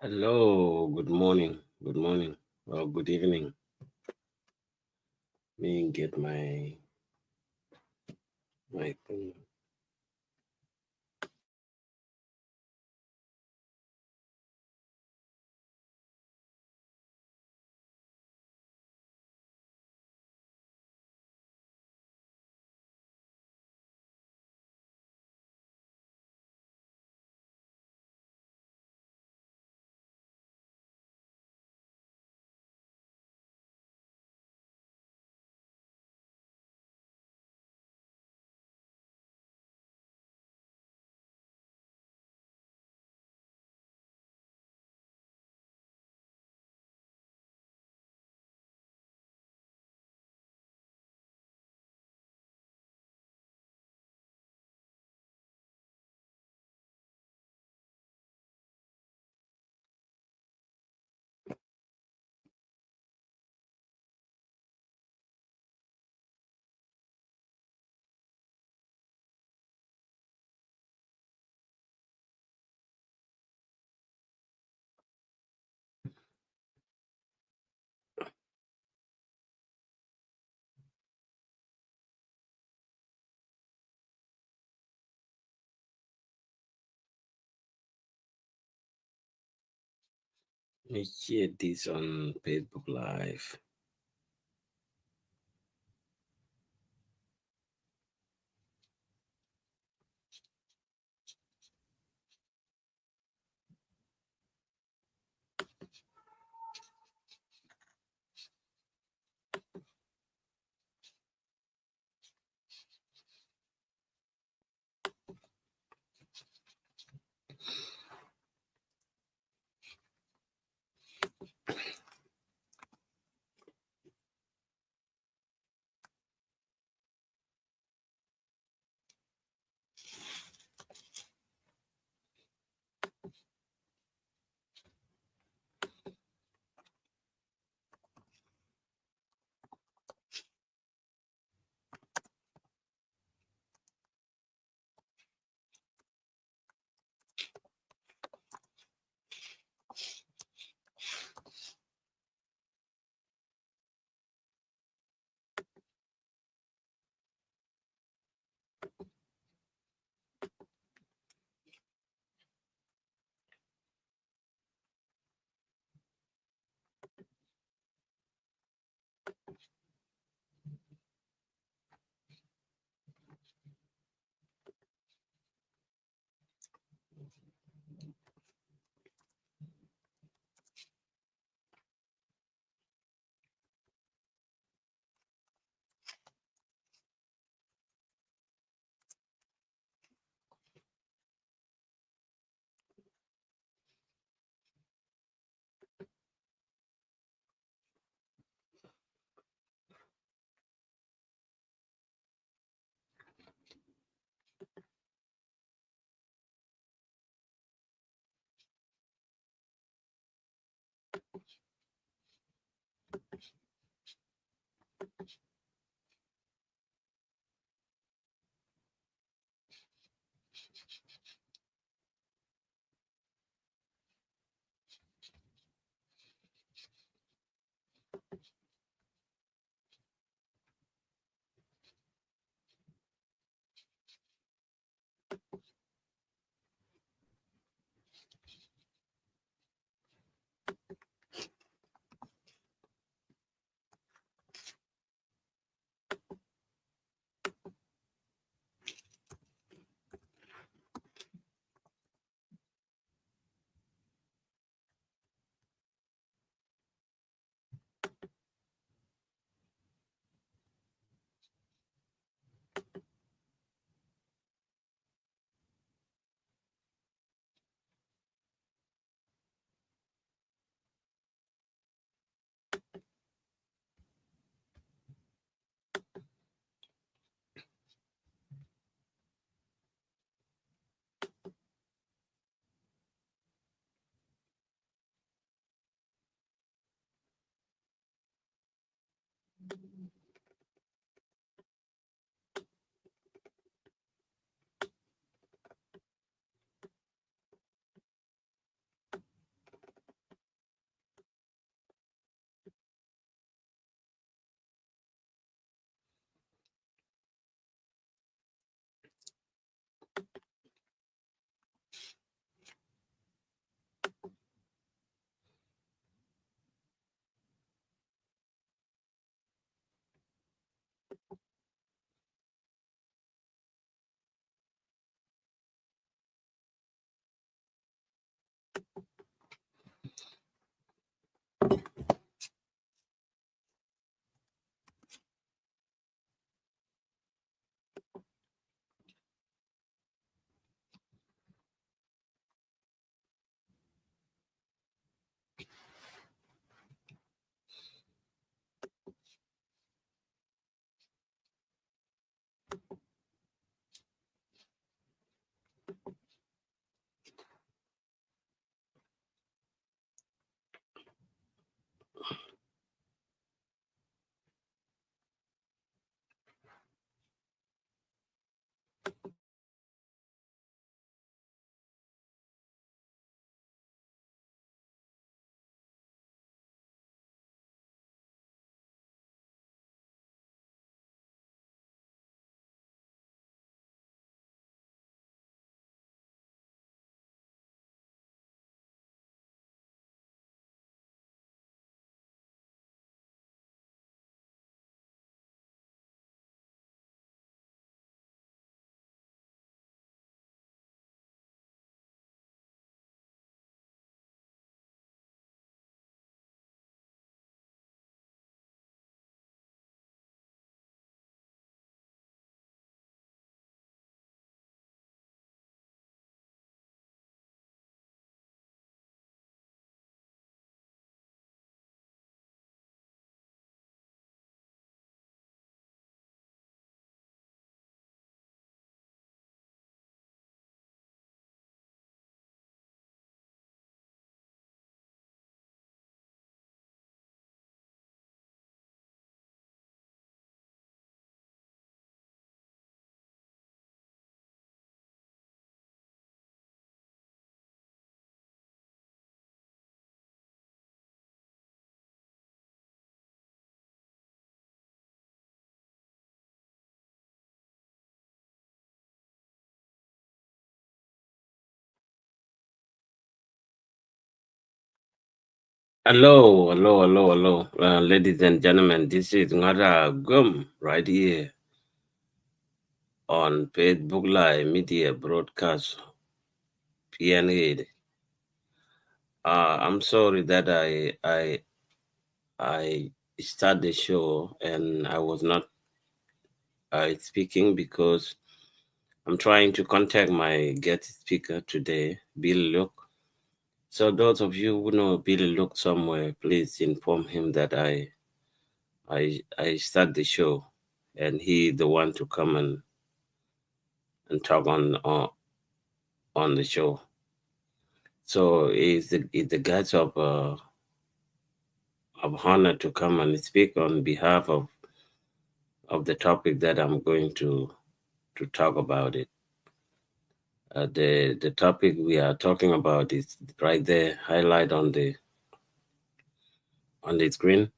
Hello, good morning, or good evening. Me get my thing. Let me share this on Facebook Live. Hello, hello, hello, hello, ladies and gentlemen. This is Ngor De Aguem right here on Facebook Live Media Broadcast PNA. I'm sorry that I start the show and I was not speaking because I'm trying to contact my guest speaker today, Bill Luke. So those of you who know Bill Luke somewhere, please inform him that I start the show and he the one to come and talk on the show. So it's the guys of honor to come and speak on behalf of the topic that I'm going to talk about it. The topic we are talking about is right there, highlight on the screen.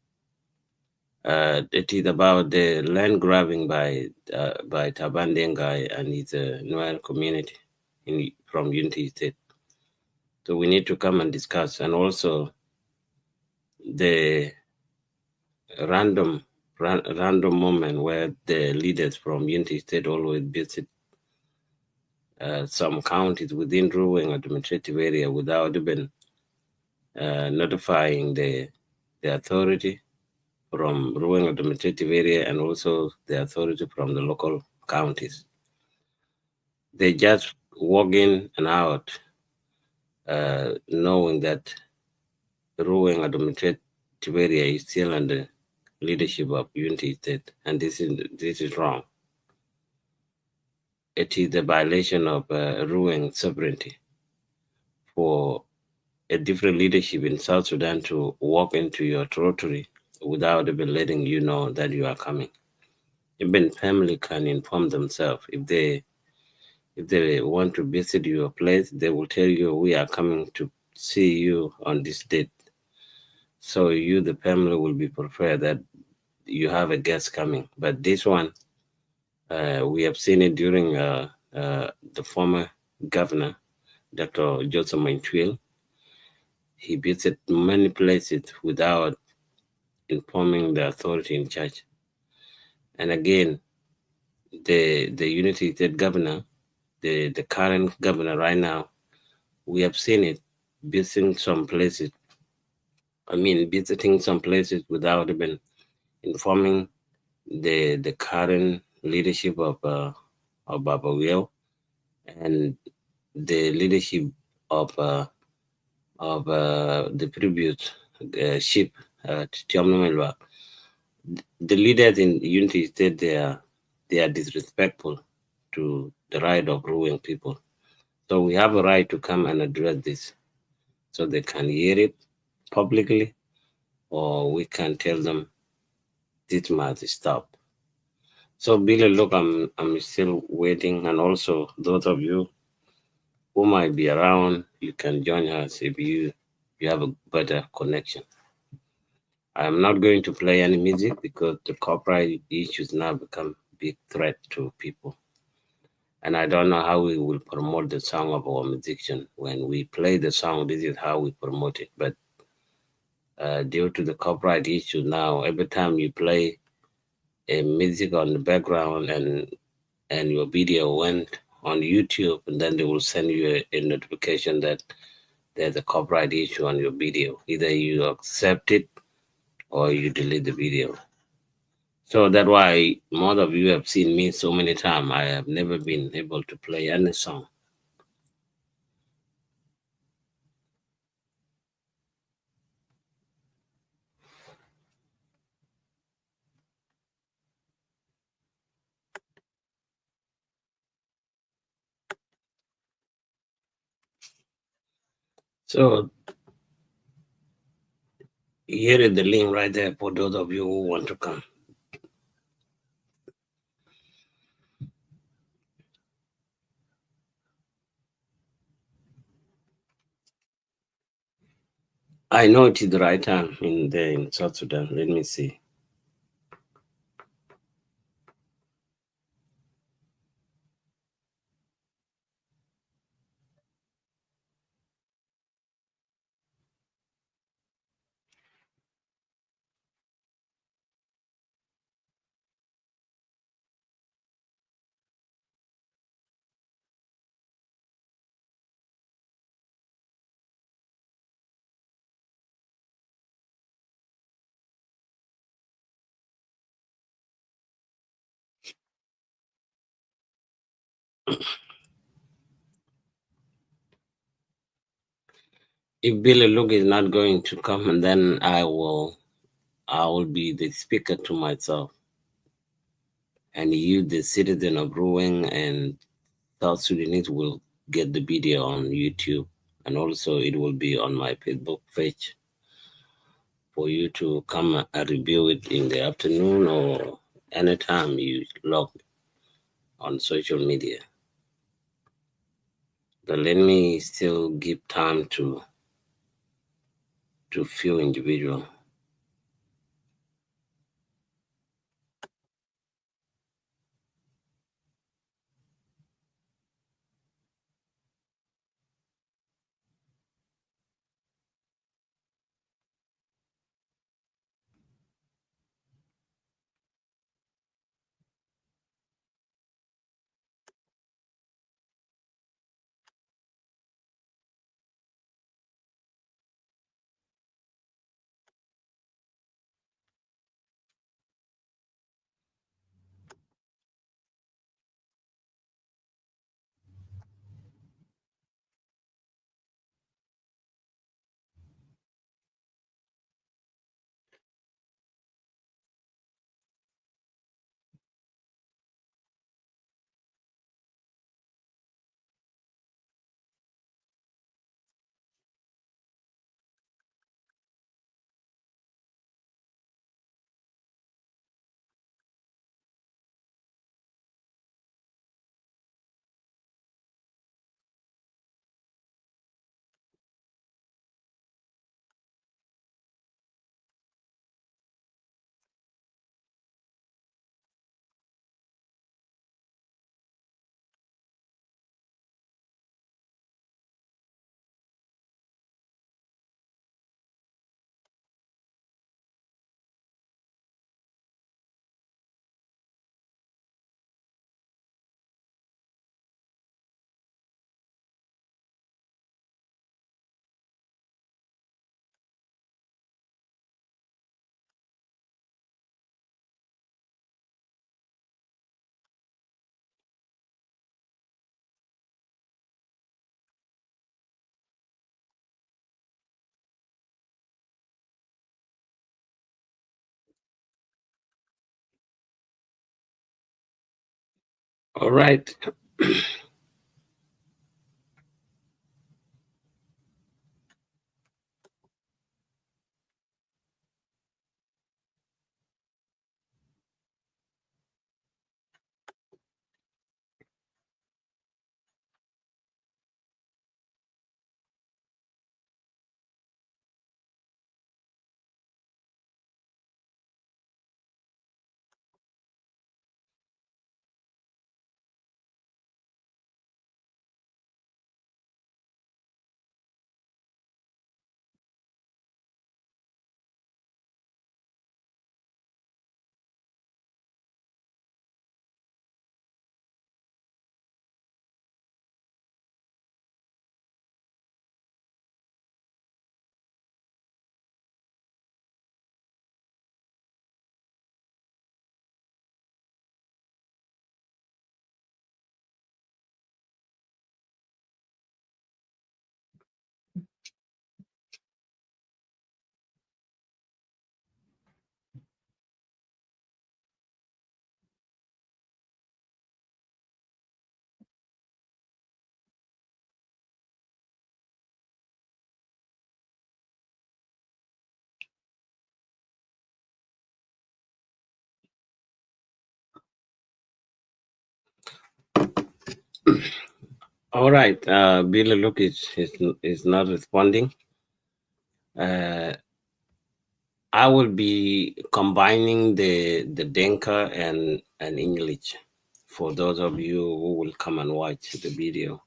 It is about the land grabbing by Tabandengai and his Nuer community from Unity State. So we need to come and discuss, and also the random random moment where the leaders from Unity State always visit some counties within Ruling administrative area without even notifying the authority from Ruling administrative area and also the authority from the local counties. They just walk in and out, knowing that Ruling administrative area is still under leadership of Unity State, and this is wrong. It is a violation of ruling sovereignty for a different leadership in South Sudan to walk into your territory without even letting you know that you are coming. Even family can inform themselves if they want to visit your place, they will tell you we are coming to see you on this date. So you, the family, will be prepared that you have a guest coming. But this one, we have seen it during the former governor, Dr. Joseph Maintwil. He visited many places without informing the authority in charge. And again, the Unity State governor, the current governor right now, we have seen it visiting some places. Visiting some places without even informing the current leadership of Baba Will and the leadership of the previous ship, Tiamno. The leaders in Unity State they are disrespectful to the right of ruling people. So we have a right to come and address this so they can hear it publicly, or we can tell them this must stop. So Billy, look, I'm still waiting, and also those of you who might be around, you can join us if you have a better connection. I'm not going to play any music because the copyright issues now become big threat to people. And I don't know how we will promote the song of our musician. When we play the song, this is how we promote it. But due to the copyright issue now, every time you play a music on the background and your video went on YouTube, and then they will send you a notification that there's a copyright issue on your video. Either you accept it or you delete the video. So that's why most of you have seen me so many times. I have never been able to play any song. So here is the link right there for those of you who want to come. I know it is the right time in there in South Sudan. Let me see. If Billy Luke is not going to come, and then I will be the speaker to myself, and you, the citizen of Ruang and South Sudanese, will get the video on YouTube, and also it will be on my Facebook page for you to come and review it in the afternoon or anytime you log on social media. But let me still give time to few individuals. All right. All right. Billy Luke is not responding. Uh, I will be combining the Denka and English for those of you who will come and watch the video.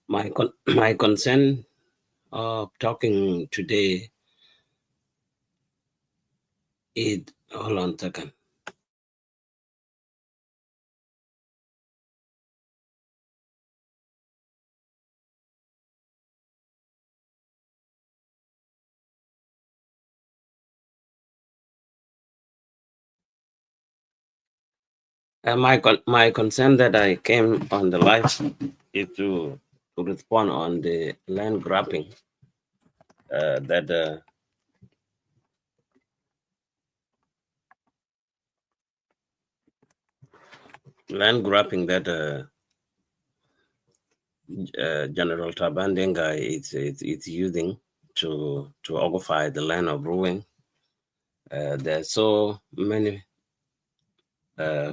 My concern of talking today is, hold on a second. My concern that I came on the live is to respond on the land grabbing that land grabbing that General Tabandenga is using to occupy the land of Ruling. There's so many uh,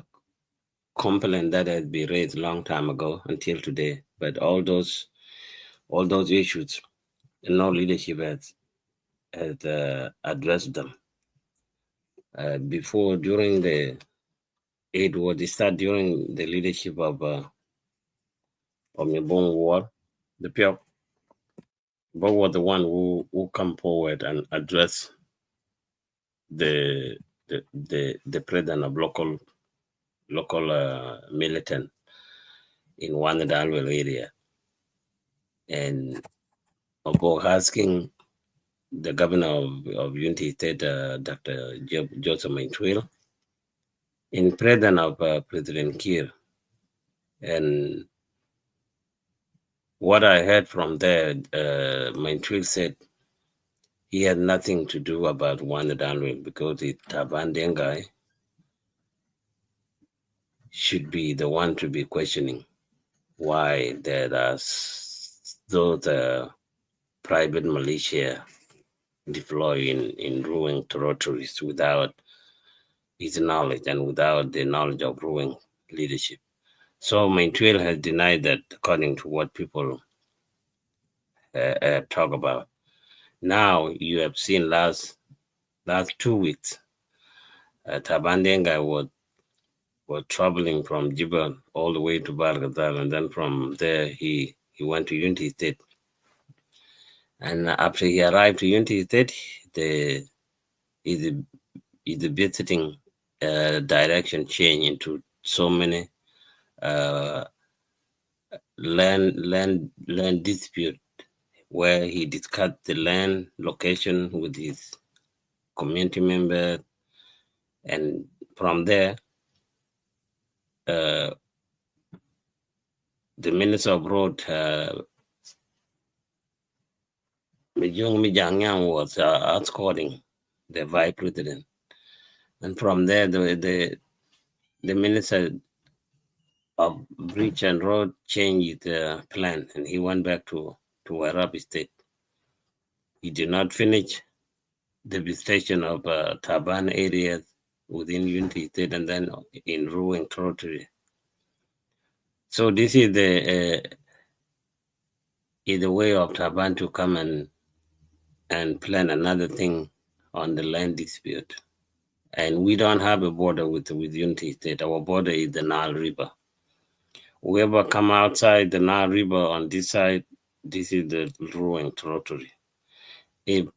complaints that has been raised long time ago until today, but all those issues, no leadership has addressed them. Before, during the it was start during the leadership of Mibong War, the Pure Bob was the one who come forward and address the the president of local militant in one of the Alwell area, and about asking the governor of Unity State, Dr. Joseph Maintwil, in presence of President Kiir. And what I heard from there, Maintwil said he had nothing to do about Wanda Danwil because the Taban Dengai should be the one to be questioning why there are those private militia deployed in ruling territories without his knowledge and without the knowledge of ruling leadership. So Maintwil has denied that, according to what people talk about. Now you have seen last 2 weeks, Tabandenga was traveling from Juba all the way to Bargadal, and then from there he went to Unity State. And after he arrived to Unity State, the visiting direction changed into so many uh, land dispute, where he discussed the land location with his community members, and from there, the Minister of Road, Mijong Mijangyang, was escorting the Vice President, and from there, the Minister of Bridge and Road changed the plan, and he went back to Warab State. He did not finish the visitation of Taban areas within Unity State and then in ruling territory. So this is the way of Taban to come and plan another thing on the land dispute. And we don't have a border with Unity State. Our border is the Nile River. Whoever come outside the Nile River on this side, this is the ruling territory. If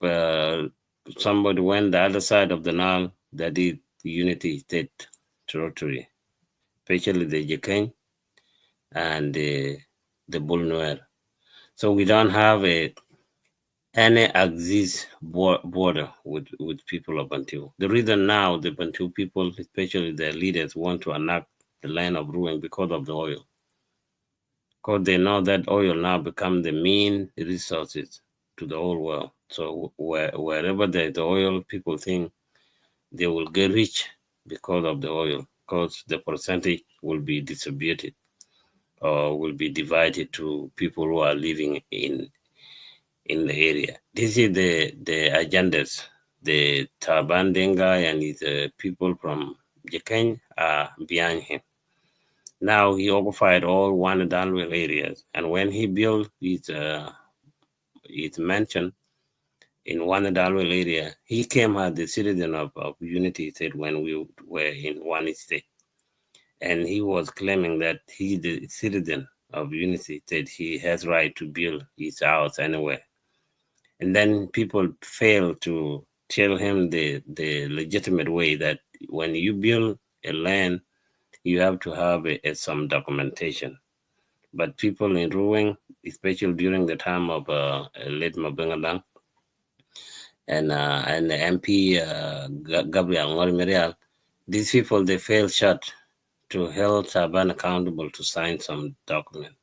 somebody went the other side of the Nile, that is the Unity State territory, especially the Jekeng and the Bulnuer. So we don't have any exist border with people of Bantu. The reason now the Bantu people, especially their leaders, want to annex the land of Ruang because of the oil. Because they know that oil now become the main resources to the whole world. So wherever there's the oil, people think they will get rich because of the oil, because the percentage will be distributed or will be divided to people who are living in the area. This is the agendas. The Taban Dengai and his people from Jekeng are behind him. Now he occupied all one Danwell areas, and when he built his mansion in one Danwell area, he came as the citizen of Unity State when we were in one state, and he was claiming that he's the citizen of Unity State. He has right to build his house anywhere. And then people fail to tell him the legitimate way that when you build a land, you have to have some documentation. But people in Ruang, especially during the time of late Mabengalang and the MP Gabriel Ngor Merial, these people, they fail short to hold Taban accountable to sign some document.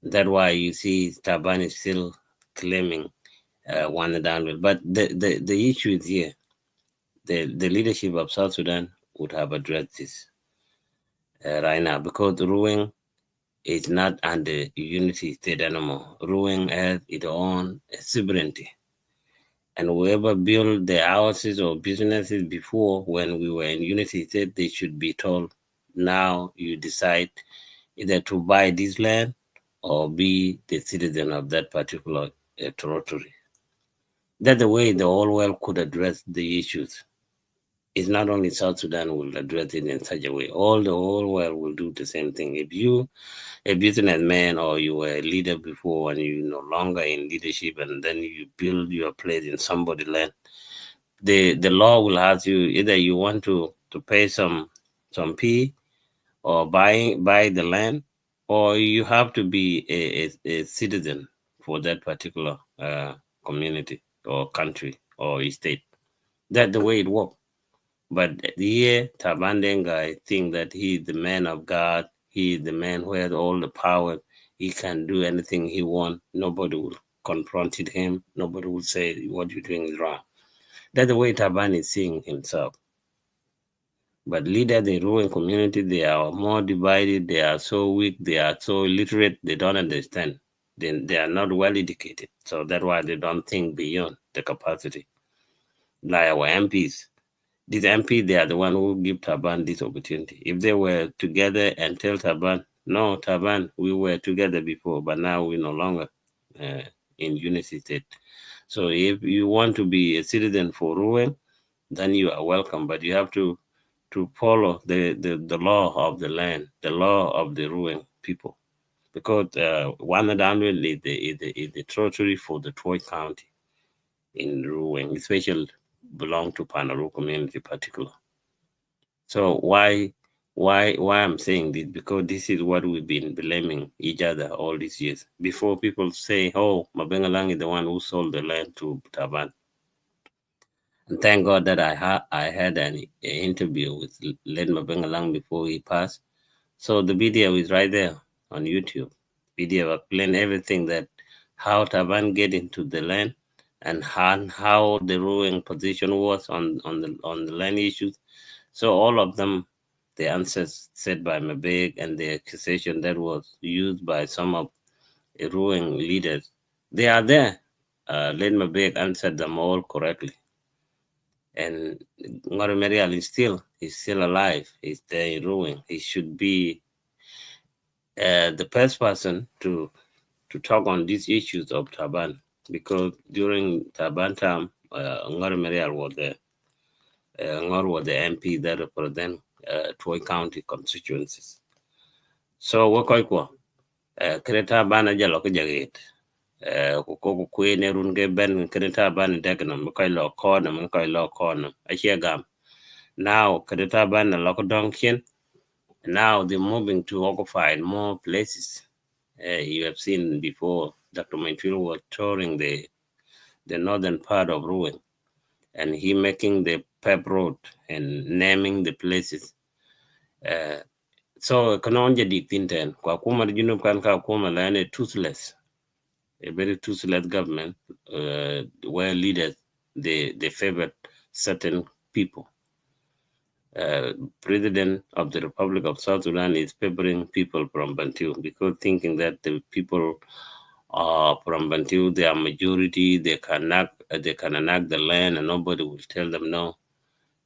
That's why you see Taban is still claiming one downward. But the issue is here. The leadership of South Sudan would have addressed this right now, because Ruweng is not under unity state anymore. Ruweng has its own sovereignty. And whoever built the houses or businesses before, when we were in unity state, they should be told, now you decide either to buy this land or be the citizen of that particular territory. That's the way the whole world could address the issues. It's not only South Sudan will address it in such a way. All the whole world will do the same thing. If you a businessman or you were a leader before and you no longer in leadership, and then you build your place in somebody's land, the law will ask you either you want to pay some fee or buy the land, or you have to be a citizen for that particular community or country or state. That's the way it works. But here, Tabandenga, I think that he is the man of God. He is the man who has all the power. He can do anything he wants. Nobody will confront him. Nobody will say what you're doing is wrong. That's the way Taban is seeing himself. But leaders in the ruling community, they are more divided. They are so weak. They are so illiterate. They don't understand. They are not well educated. So that's why they don't think beyond the capacity. Like our MPs. These MP, they are the one who give Taban this opportunity. If they were together and tell Taban, no, Taban, we were together before, but now we're no longer in unity state. So if you want to be a citizen for Ruwen, then you are welcome, but you have to follow the law of the land, the law of the Ruwen people. Because one is the territory for the Troy County in Ruwen, especially belong to Panaru community particular. So why I'm saying this? Because this is what we've been blaming each other all these years. Before people say, oh, Mabengalang is the one who sold the land to Taban. And thank God that I had an interview with Len Mabengalang before he passed. So the video is right there on YouTube. Video explain everything, that how Taban get into the land and how the ruling position was on the land issues. So all of them, the answers said by Mabeg and the accusation that was used by some of the ruling leaders, they are there. Len Mabeg answered them all correctly. And Ngor Marial is still alive. He's there in ruin. He should be the first person to talk on these issues of Taban, because during Taban time, Ngor Marial was there. Ngor was the MP that represent Troy County constituencies. So we koi ko kreta bana jalo ko jagit ko kwe ne run ge ben kreta bana degna mo kai lo corner mo kai lo corner a gam. Now kreta bana lo ko donkin. Now they're moving to occupy more places. You have seen before, Dr. Mainfield was touring the northern part of Ruin, and he making the pep road and naming the places. So kanonja di tinten kwa kuma junub kan ka kuma la toothless, a very toothless government where leaders they favored certain people. President of the Republic of South Sudan is favoring people from Bantu, because thinking that the people from Bantu, they are majority, they can enact the land and nobody will tell them no.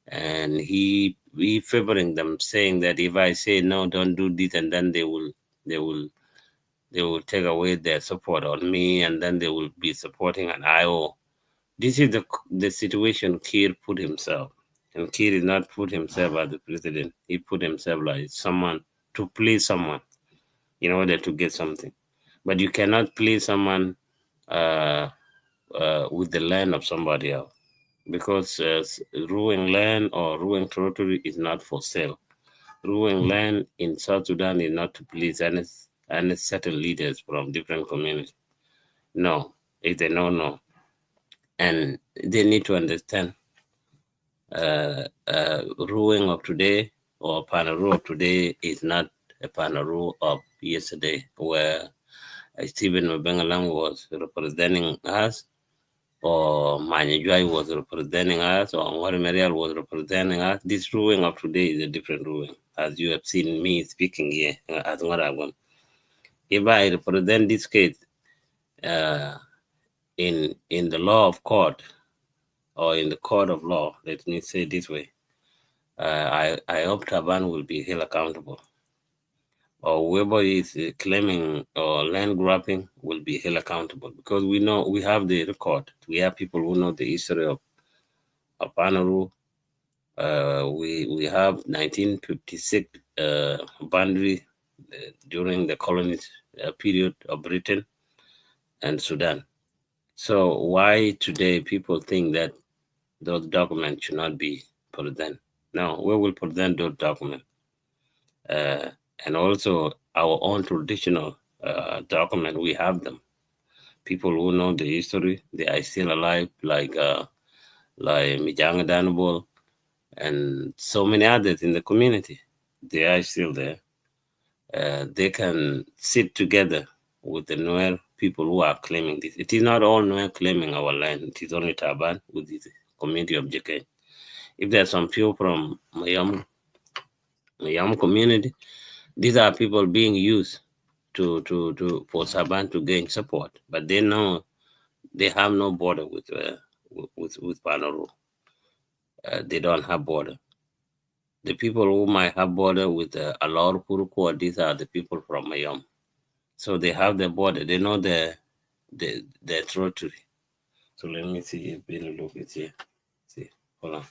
And he favoring them, saying that if I say no, don't do this, and then they will take away their support on me, and then they will be supporting an IO. This is the situation Kiir put himself. And Kiir did not put himself as the president. He put himself like someone to please someone in order to get something. But you cannot please someone with the land of somebody else, because ruling land or ruling territory is not for sale. Ruling land in South Sudan is not to please any certain leaders from different communities. No, it's a no. And they need to understand ruling of today or Panaro today is not a Panaro of yesterday, where Stephen Mabangalang was representing us, or Manyajwai was representing us, or Ngor Marial was representing us. This ruling of today is a different ruling, as you have seen me speaking here as Ngor De Aguem. If I represent this case uh, in the law of court, or in the court of law, let me say this way, I hope Taban will be held accountable, or whoever is claiming or land grabbing will be held accountable, because we know we have the record. We have people who know the history of Panaru. We have 1956 boundary during the colony period of Britain and Sudan. So why today people think that those documents should not be present? Now we will present those documents, and also our own traditional document. We have them. People who know the history, they are still alive, like Mijanga Danable and so many others in the community. They are still there. They can sit together with the Nuer people who are claiming this. It is not all Nuer claiming our land. It is only Taban with the community of JK. If there are some people from Mayam community, these are people being used to for Saban to gain support, but they know they have no border with Panoro. They don't have border. The people who might have border with Alor Kurukua, these are the people from Mayam. So they have the border. They know the territory. So let me see if Billy look it here. See, hold on.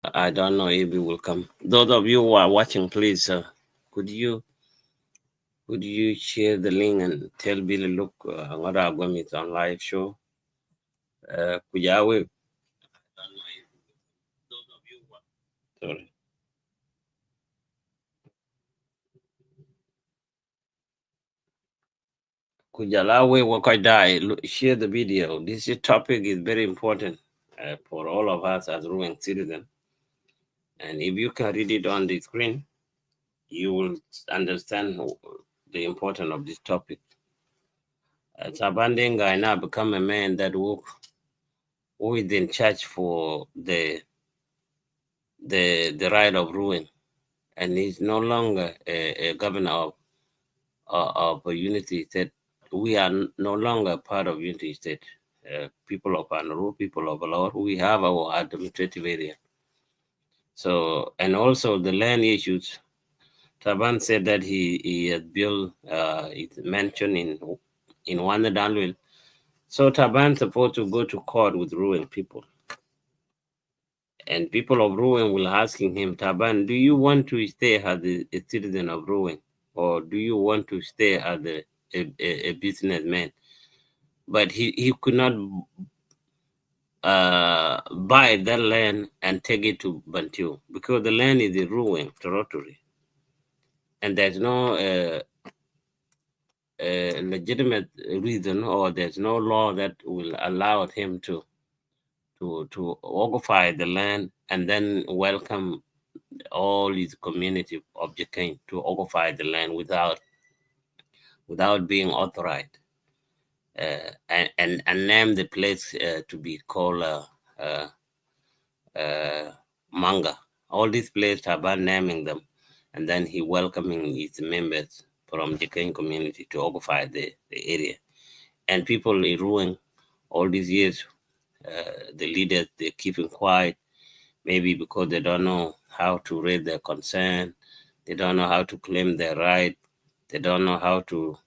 I don't know if it will come. Those of you who are watching, please, could you share the link and tell Billy, look, Ngor De Aguem is on live show. Kujawe, sorry. Kujalawe Wakadai, share the video. This topic is very important for all of us as ruling citizens. And if you can read it on the screen, you will understand the importance of this topic. Sabandenga now become a man that who is in charge for the right of ruling, and he's no longer a governor of a unity state. We are no longer part of unity state. People of Anaru, people of Alor, we have our administrative area. So, and also the land issues. Taban said that he had built, it's mentioned in Wanda Danville, So Taban supposed to go to court with Ruang people. And people of Ruang will asking him, Taban, do you want to stay as a citizen of Ruang? Or do you want to stay as a businessman? But he could not buy that land and take it to Bantu because the land is a Ruang territory. And there's no legitimate reason, or there's no law that will allow him to occupy the land and then welcome all his community of Jakain to occupy the land without being authorized, and name the place to be called uh, Manga. All these places are about naming them, and then he welcoming his members from Jakain community to occupy the area. And people in ruin all these years, the leaders, they're keeping quiet, maybe because they don't know how to raise their concern, they don't know how to claim their right, they don't know how to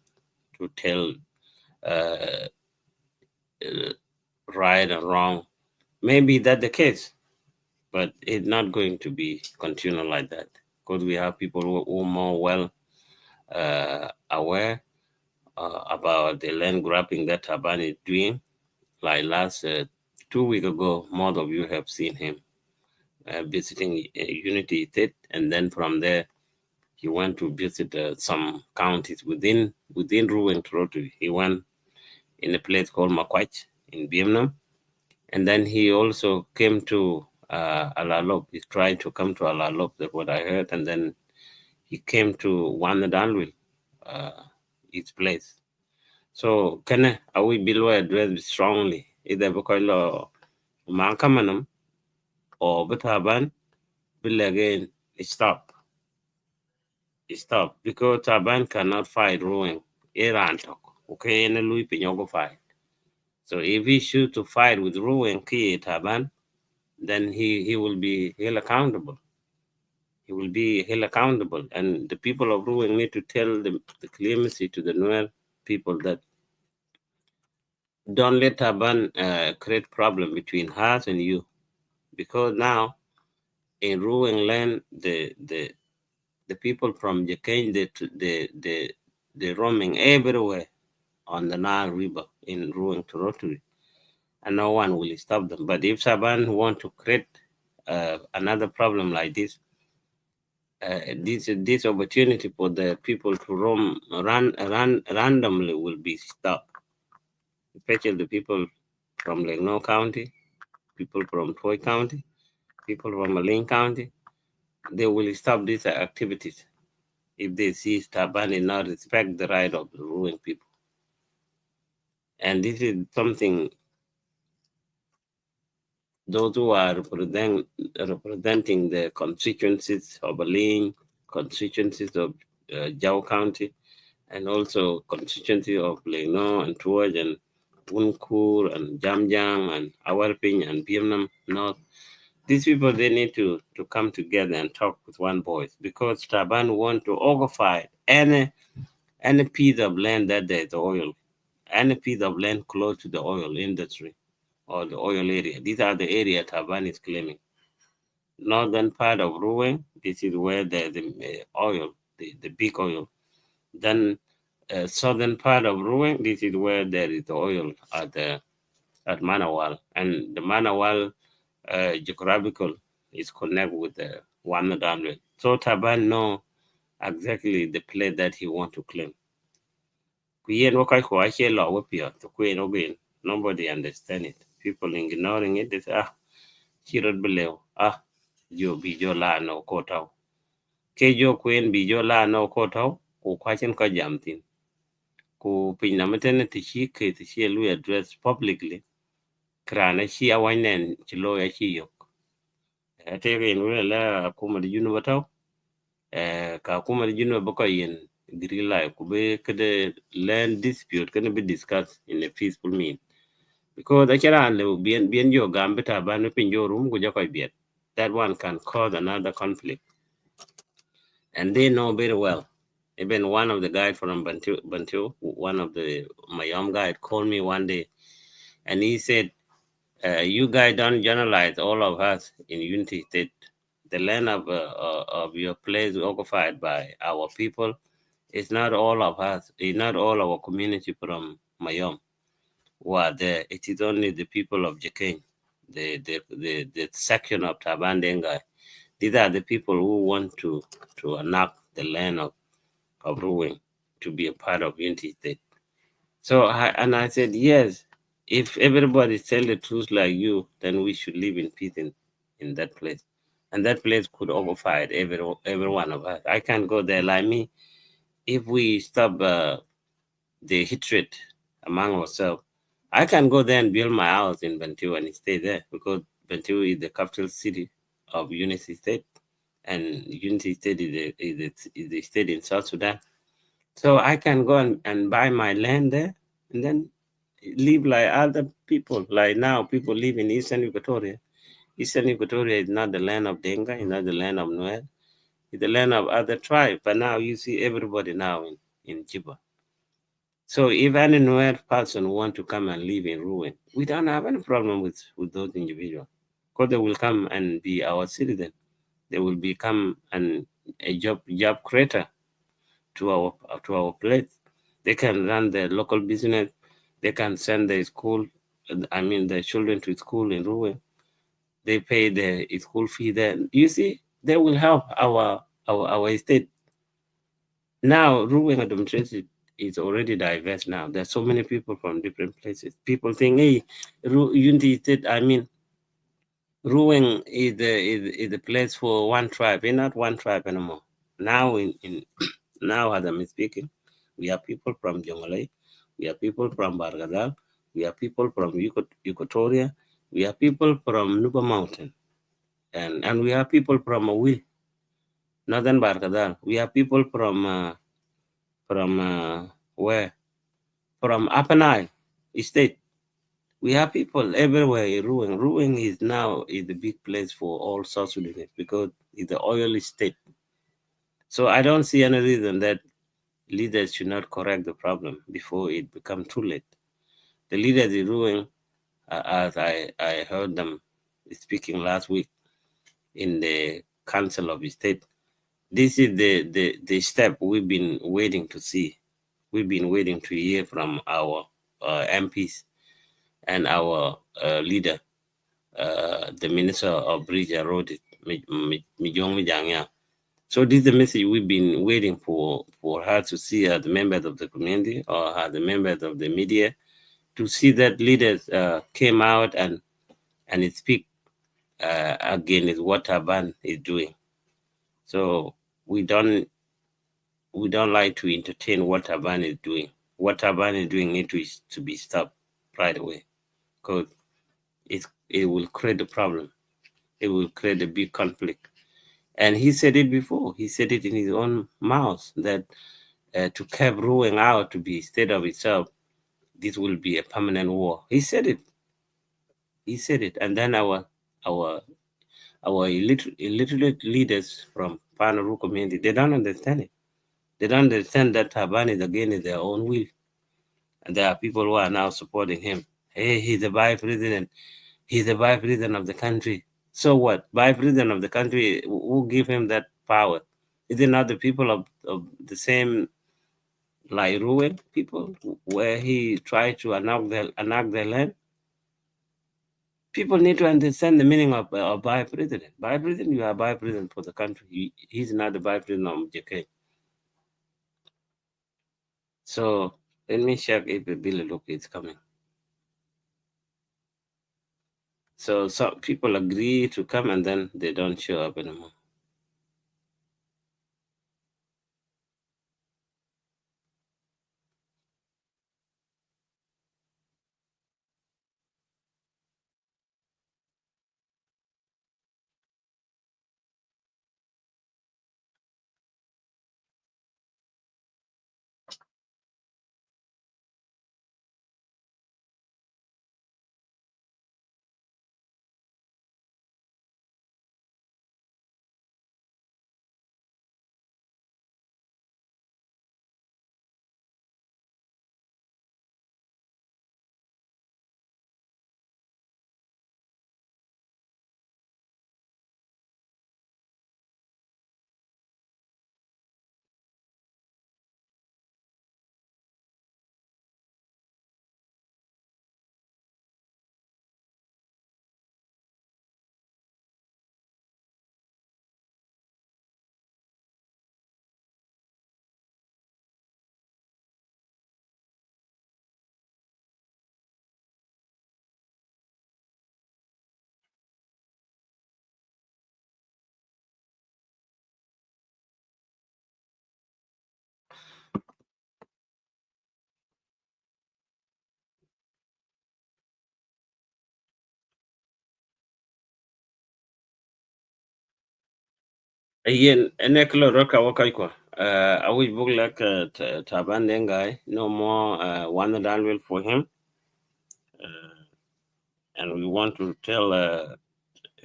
tell uh, right and wrong. Maybe that's the case, but it's not going to be continual like that because we have people who are more well aware about the land grabbing that Taban is doing. Like last 2 weeks ago, most of you have seen him visiting Unity State, and then from there he went to visit some counties within Ruang Territory. He went in a place called Makwach in Vietnam, and then he also came to Alalop. He tried to come to Alalop, that's what I heard, and then he came to Wanadanwil, uh, his place. So, can we below address strongly either because law Mankamanam or Bataban will again stop. Stop because Taban cannot fight ruin Iran talk. Okay, and Louis Pinyogo fight. So if he choose to fight with ruin Ki Taban, then he will be held accountable. He will be held accountable. And the people of Ruang need to tell the clemency to the Nuer people that don't let Taban create problem between us and you. Because now in Ruang land, the people from Jakain, they roaming everywhere on the Nile River in Ruang territory, and no one will stop them. But if Saban want to create another problem like this opportunity for the people to run randomly will be stopped, especially the people from Legno County, people from Troy County, people from Malin County. They will stop these activities if they see Taban did not respect the right of the ruling people. And this is something those who are representing the constituencies of Berlin, constituencies of Jau County, and also constituency of Leno and Tuoj and Unkur and Jamjang and Awalping and Vietnam North. These people, they need to come together and talk with one voice because Taban want to occupy any piece of land that there's oil, any piece of land close to the oil industry or the oil area. These are the areas Taban is claiming. Northern part of Ruweng, this is where there's the oil, the big oil. Then southern part of Ruweng, this is where there is the oil at Manawal. And the Manawal geographical is connected with the one downward. So Taban know exactly the place that he want to claim. Kuyen wakai kwa che law wapia to queen again. Nobody understand it. People ignoring it. They say, chirot below. Jo bijo la no kotao. Ke jo queen bijo la no kotao. Ku kwachen ka jamtin. Ku pinameten to she ke to she lu address publicly. Krana she a winen chilo ya chi yok. Take in la kuma di juno batao. Ka kuma di juno bako yen grilla kube kede land dispute can be discussed in a peaceful mean. Because the chiran le bien jo gambita ban pin jo room go jakoy biet. That one can cause another conflict. And they know very well. Even one of the guys from Bantu, one of the Mayom guy called me one day. And he said, you guys don't generalize all of us in Unity State. The land of your place occupied by our people is not all of us, it's not all our community from Mayom who are there. It is only the people of Jekane, the section of Tabandengai. These are the people who want to annex the land of Ruwing to be a part of Unity State. So I said, yes, if everybody tell the truth like you, then we should live in peace in that place. And that place could occupy every one of us. I can't go there like me. If we stop the hatred among ourselves, I can go there and build my house in Bantu and stay there because Bantu is the capital city of Unity State, and Unity State is the state in South Sudan. So I can go and buy my land there and then live like other people. Like now, people live in Eastern Equatoria. Eastern Equatoria is not the land of Denga, it's not the land of Nuer, it's the land of other tribes. But now you see everybody now in Juba. So if any Nuer person want to come and live in ruin, we don't have any problem with those individuals. Because they will come and be our citizen. They will become a job creator to our place. They can run their local business. They can send their school, I mean, their children to school in ruin. They pay the school fee there. You see, they will help our state. Now, ruin administration is already diverse now. There's so many people from different places. People think, hey, Unity State, I mean, Ruweng is the place for one tribe. We're not one tribe anymore. Now now as I'm speaking, we have people from Jongalei, we have people from Bargadal, we have people from Equatoria, we have people from Nuba Mountain, and we have people from Awil, Northern Bargadal. We have people from where? From Upper Nile State. We have people everywhere in Ruweng. Ruweng is now is the big place for all South Sudanese because it's the oil state. So I don't see any reason that leaders should not correct the problem before it becomes too late. The leaders in Ruweng, as I heard them speaking last week in the Council of State, this is the step we've been waiting to see. We've been waiting to hear from our MPs and our leader, the Minister of Bridge and Road, Mijong Mijangya. So this is the message we've been waiting for her to see as the members of the community or as the members of the media to see that leaders came out and speak against what Taban is doing. So we don't like to entertain what Taban is doing. What Taban is doing needs to be stopped right away because it will create a problem. It will create a big conflict. And he said it before. He said it in his own mouth that to keep ruling out to be state of itself, this will be a permanent war. He said it. He said it. And then our illiterate leaders from Panaru community, they don't understand it. They don't understand that Taban is against their own will. And there are people who are now supporting him. Hey, he's the vice president. He's the vice president of the country. So what? Vice president of the country, who give him that power? Is it not the people of the same like Ruwen people where he tried to annex their land? People need to understand the meaning of vice president. Vice president, you are vice president for the country. He's not the vice president of JK. So let me check if the bill look is coming. So some people agree to come and then they don't show up anymore. Yen eneklo roka wakai kwa. I wish book like Taban Dengai, no more one downwell for him. And we want to tell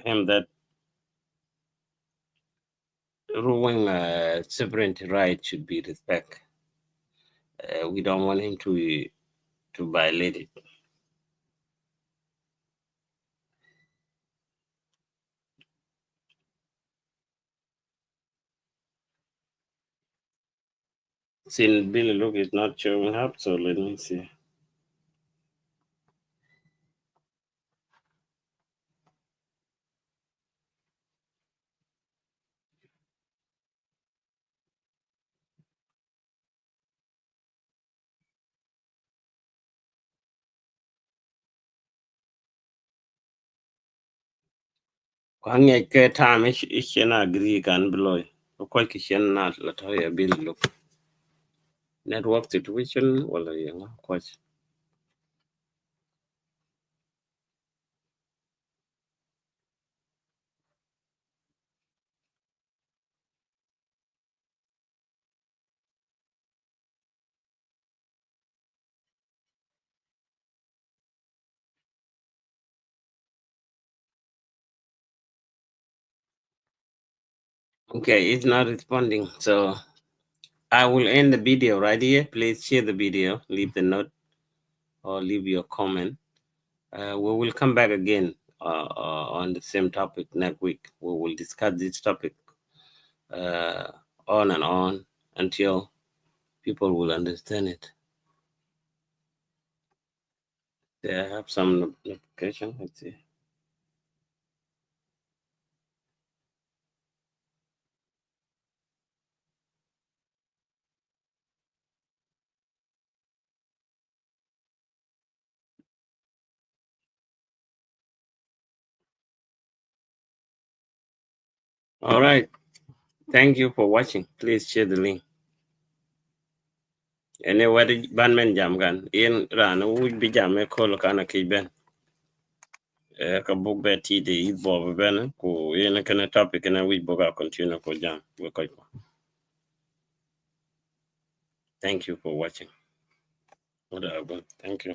him that ruling sovereignty right should be respect. We don't want him to violate it. Since Billy Look is not showing up, so let me see. Kwang ke time ich na agree kan beloy. Ko kishen na la to ya Billy Look. Network situation wala yang coach. Okay, it's not responding. So I will end the video right here. Please share the video, leave the note, or leave your comment. We will come back again on the same topic next week. We will discuss this topic uh, on and on until people will understand it. They have some notification. Let's see. All right. Thank you for watching. Please share the link. Anyway, banman jam gan in ran would be jam a call kana kiben. Ka book bet the bob ben ko in a topic and we boga continue ko jam. Thank you for watching. Thank you.